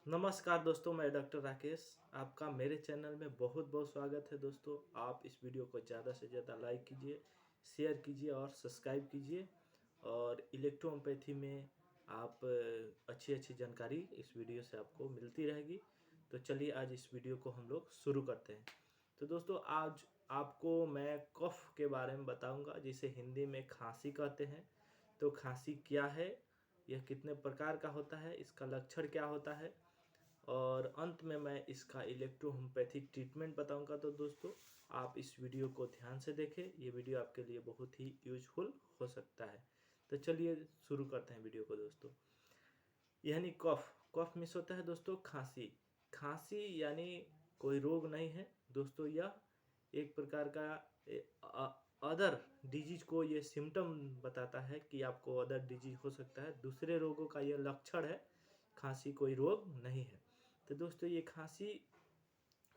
नमस्कार दोस्तों, मैं डॉक्टर राकेश। आपका मेरे चैनल में बहुत बहुत स्वागत है दोस्तों। आप इस वीडियो को ज़्यादा से ज़्यादा लाइक कीजिए, शेयर कीजिए और सब्सक्राइब कीजिए। और इलेक्ट्रोहोम्योपैथी में आप अच्छी अच्छी जानकारी इस वीडियो से आपको मिलती रहेगी। तो चलिए आज इस वीडियो को हम लोग शुरू करते हैं। तो दोस्तों आज आपको मैं कफ के बारे में बताऊंगा, जिसे हिंदी में खांसी कहते हैं। तो खांसी क्या है, यह कितने प्रकार का होता है, इसका लक्षण क्या होता है, और अंत में मैं इसका इलेक्ट्रोहोम्योपैथिक ट्रीटमेंट बताऊंगा। तो दोस्तों आप इस वीडियो को ध्यान से देखें, ये वीडियो आपके लिए बहुत ही यूजफुल हो सकता है। तो चलिए शुरू करते हैं वीडियो को दोस्तों। यानी कफ कफ मिस होता है दोस्तों खांसी। खांसी यानी कोई रोग नहीं है दोस्तों, यह एक प्रकार का अदर डिजीज को ये सिम्टम बताता है कि आपको अदर डिजीज हो सकता है। दूसरे रोगों का यह लक्षण है, खांसी कोई रोग नहीं है। तो दोस्तों ये खांसी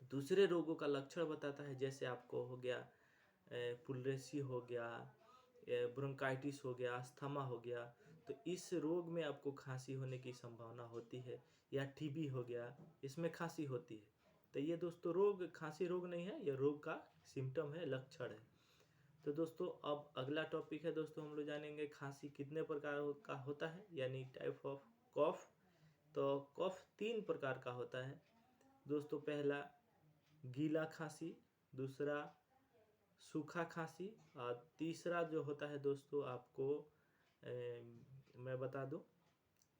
दूसरे रोगों का लक्षण बताता है, जैसे आपको हो गया पुलरेसी हो गया, ब्रोंकाइटिस हो गया, अस्थमा हो गया। तो इस रोग में आपको खांसी होने की संभावना होती है। या टीबी हो गया, इसमें खांसी होती है। तो ये दोस्तों रोग खांसी रोग नहीं है, यह रोग का सिम्टम है, लक्षण है। तो दोस्तों अब अगला टॉपिक है दोस्तों, हम लोग जानेंगे खांसी कितने प्रकार का होता है, यानी टाइप ऑफ कफ। तो कफ 3 प्रकार का होता है दोस्तों। पहला गीला खांसी, दूसरा सूखा खांसी, और तीसरा जो होता है दोस्तों आपको मैं बता दूं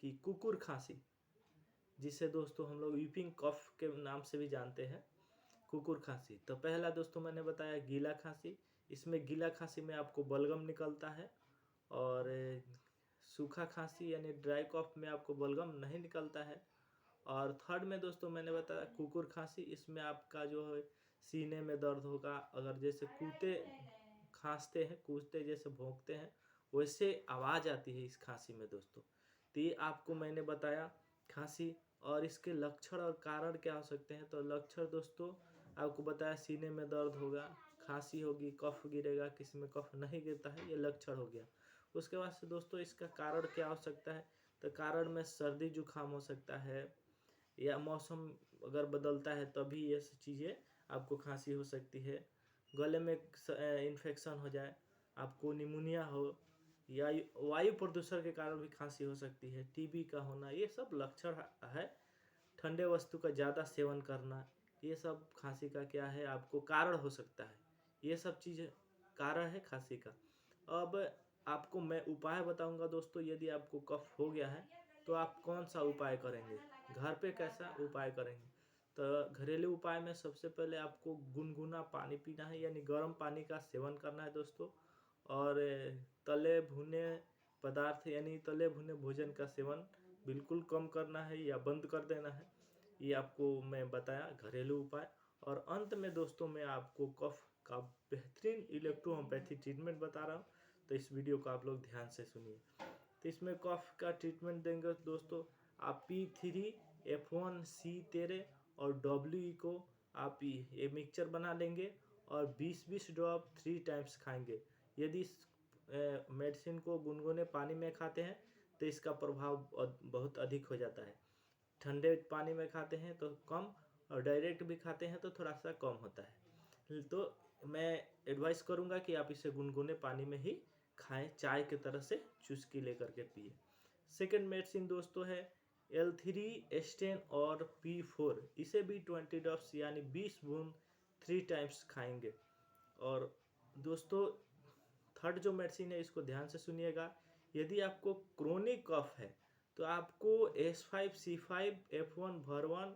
कि कुकुर खांसी, जिसे दोस्तों हम लोग वीपिंग कफ के नाम से भी जानते हैं, कुकुर खांसी। तो पहला दोस्तों मैंने बताया गीला खांसी। इसमें गीला खांसी में आपको बलगम निकलता है। और सूखा खांसी यानी ड्राई कफ में आपको बलगम नहीं निकलता है। और थर्ड में दोस्तों मैंने बताया कुकुर खांसी, इसमें आपका जो है सीने में दर्द होगा। अगर जैसे कूते खांसते हैं, कूदते जैसे भौंकते हैं, वैसे आवाज़ आती है इस खांसी में दोस्तों। तो ये आपको मैंने बताया खांसी। और इसके लक्षण और कारण क्या हो सकते हैं। तो लक्षण दोस्तों आपको बताया, सीने में दर्द होगा, खांसी होगी, कफ गिरेगा, किसी में कफ नहीं गिरता है, ये लक्षण हो गया। उसके बाद से दोस्तों इसका कारण क्या हो सकता है। तो कारण में सर्दी जुकाम हो सकता है, या मौसम अगर बदलता है तभी ये चीज़ें आपको खांसी हो सकती है। गले में इन्फेक्शन हो जाए, आपको निमोनिया हो, या वायु प्रदूषण के कारण भी खांसी हो सकती है, टीबी का होना, ये सब लक्षण है। ठंडे वस्तु का ज़्यादा सेवन करना, ये सब खांसी का क्या है, आपको कारण हो सकता है। ये सब चीज़ कारण है खांसी का। अब आपको मैं उपाय बताऊंगा दोस्तों। यदि आपको कफ हो गया है तो आप कौन सा उपाय करेंगे, घर पे कैसा उपाय करेंगे। तो घरेलू उपाय में सबसे पहले आपको गुनगुना पानी पीना है, यानी गर्म पानी का सेवन करना है दोस्तों। और तले भुने पदार्थ यानी तले भुने भोजन का सेवन बिल्कुल कम करना है या बंद कर देना है। ये आपको मैं बताया घरेलू उपाय। और अंत में दोस्तों मैं आपको कफ का बेहतरीन इलेक्ट्रोहोम्योपैथी ट्रीटमेंट बता रहा हूँ। तो इस वीडियो को आप लोग ध्यान से सुनिए। तो इसमें कफ का ट्रीटमेंट देंगे दोस्तों। आप P3 F1C13 और WE को आप ये मिक्सचर बना लेंगे और 20-20 ड्रॉप 3 टाइम्स खाएंगे। यदि इस मेडिसिन को गुनगुने पानी में खाते हैं तो इसका प्रभाव बहुत अधिक हो जाता है। ठंडे पानी में खाते हैं तो कम, और डायरेक्ट भी खाते हैं तो थोड़ा सा कम होता है। तो मैं एडवाइस करूंगा कि आप इसे गुनगुने पानी में ही खाएं, चाय की तरह से चुस्की लेकर के पिए। सेकेंड मेडिसिन दोस्तों है L3 एस्टेन और P4। इसे भी 20 ड्रॉप्स यानी 20 बूंद 3 टाइम्स खाएंगे। और दोस्तों थर्ड जो मेडिसिन है इसको ध्यान से सुनिएगा। यदि आपको क्रोनिक कफ है तो आपको S5C5F1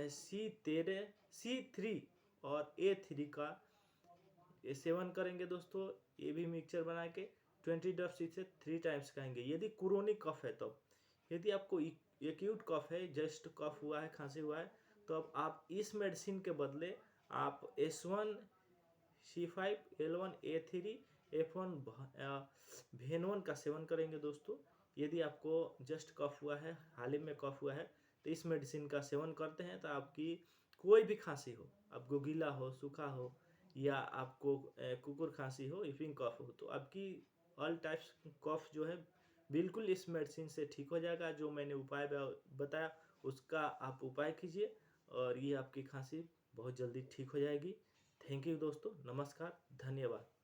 C3 और A3 का ये सेवन करेंगे दोस्तों। ये भी मिक्सचर बना के 20 ड्रॉप्स इसे 3 टाइम्स खाएंगे यदि क्रोनिक कफ है। तो यदि आपको एक्यूट कफ है, जस्ट कफ हुआ है, खांसी हुआ है, तो अब आप इस मेडिसिन के बदले आप S1C5L1A3 F1 भेनवन का सेवन करेंगे दोस्तों। यदि आपको जस्ट कफ हुआ है, हाल ही में कफ हुआ है, तो इस मेडिसिन का सेवन करते हैं तो आपकी कोई भी खांसी हो, आपको गीला हो, सूखा हो, या आपको कुकुर खांसी हो, इफिंग कफ हो, तो आपकी ऑल टाइप्स कफ जो है बिल्कुल इस मेडिसिन से ठीक हो जाएगा। जो मैंने उपाय बताया उसका आप उपाय कीजिए और ये आपकी खांसी बहुत जल्दी ठीक हो जाएगी। थैंक यू दोस्तों, नमस्कार, धन्यवाद।